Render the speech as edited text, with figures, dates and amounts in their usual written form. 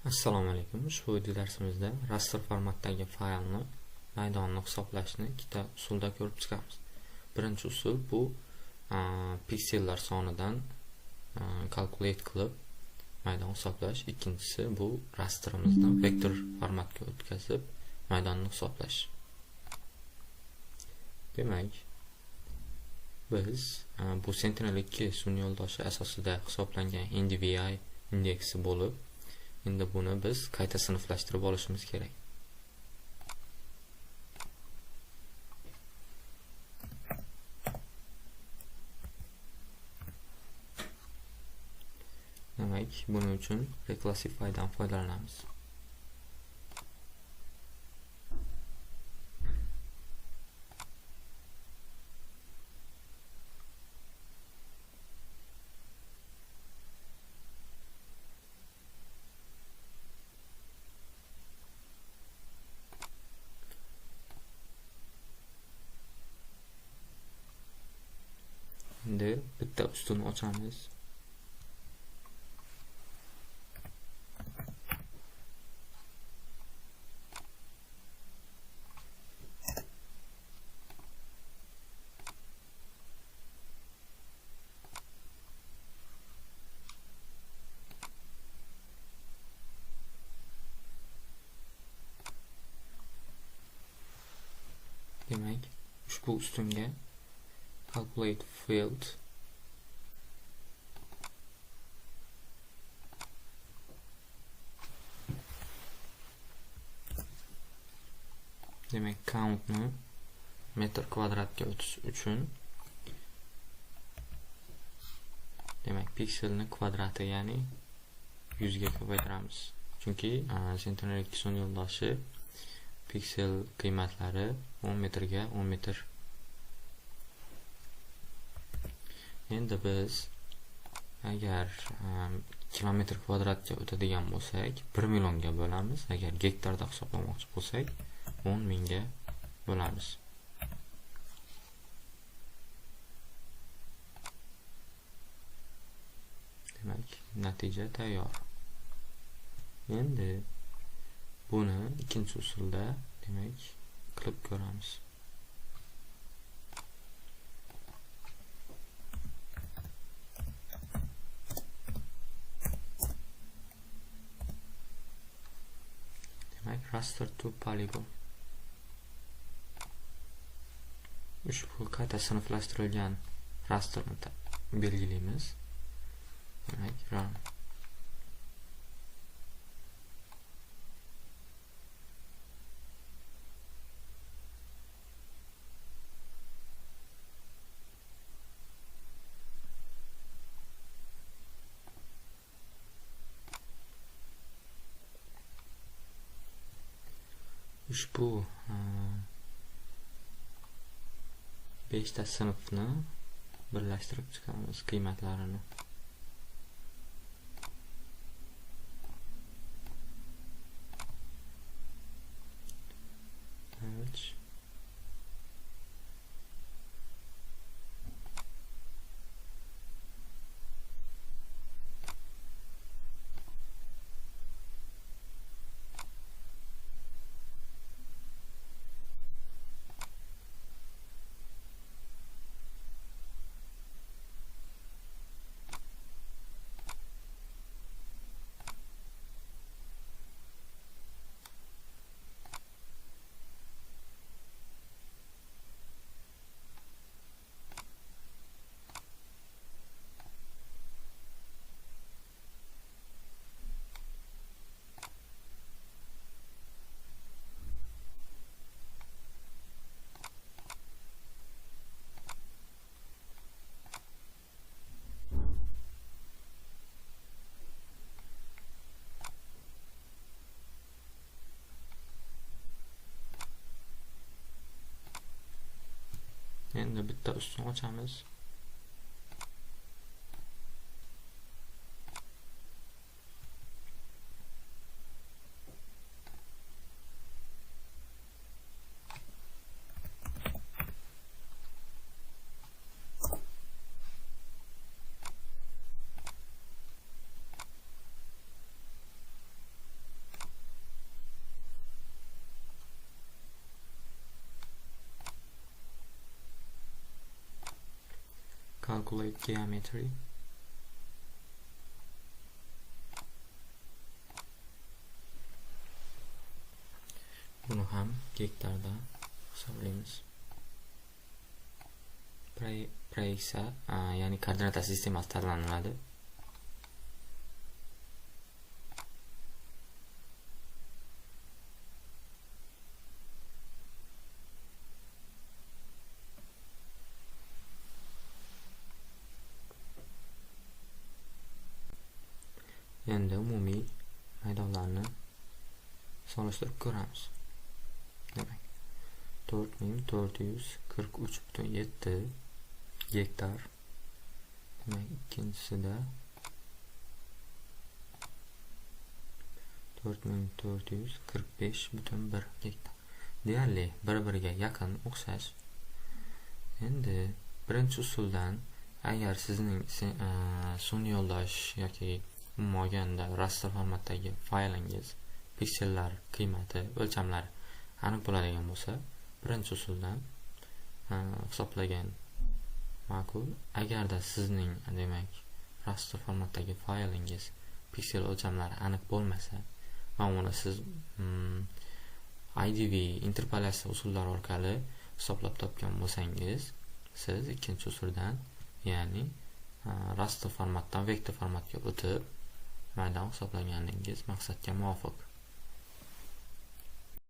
Assalomu alaykum. Ushbu darsimizda raster formatdagi faylni maydonni hisoblashni ikkita usulda ko'rib chiqamiz. Birinchi usul bu piksellar sonidan calculate qilib maydon hisoblash. Ikkinchisi bu rasterimizni vektor formatga o'tkazib maydonni hisoblash. Demak, biz bu Sentinel-2 sun'iy yo'ldoshi asosida hisoblangan NDVI indeksi bo'lib, endi buni biz qayta sinflashtirib olishimiz kerak. Demak, buning uchun reclassify dan foydalanamiz. Endi bitta ustun ochamiz. Demak, ushbu ustunga calculate field demak countni metr kvadratga o'tish uchun demak pikselni kvadrati, ya'ni 100 ga ko'paytiramiz. Chunki Sentinel-2 sun'iy yo'ldoshi piksel qiymatlari 10 metrga 10 metr. Endi biz agar kilometr kvadratga o'tadigan bo'lsak 1 millionga bo'lamiz. Agar gektarda hisoblamoqchi bo'lsak 10 mingga bo'lamiz. Demak, natija tayyor. Endi buni ikkinchi usulda demak qilib ko'ramiz. Raster to polygon. Ushbu qayta sinflashtirilgan rasterni belgilaymiz. Demak, run. Ushbu 5 ta sinfni birlashtirib chiqamiz qiymatlarini. Endi bitta ustun ochamiz. calculate geometry. Buni ham gektarda hisoblaymiz. Proyeksiya, ya'ni koordinata sistemasi tanlanadi. Endi umumiy maydonlarni solishtirib ko'ramiz. Demak, 4443.7 gektar. Demak, ikkinchisida 4445.1 gektar. Deyarli bir-biriga yaqin, o'xshash. Endi birinchi usuldan agar sizning sun'iy yo'ldosh yoki umuman olganda raster formatdagi faylingiz piksellar qiymati, o'lchamlari aniq bo'ladigan bo'lsa, birinchi usuldan hisoblagan ma'qul. Agarda sizning demak raster formatdagi faylingiz piksel o'lchamlari aniq bo'lmasa va uni siz IDV interpolatsiya usullari orqali hisoblab topgan bo'lsangiz, siz ikkinchi usuldan, ya'ni raster formatdan vektor formatga o'tib maydon hisoblaganingiz maqsadga muvofiq.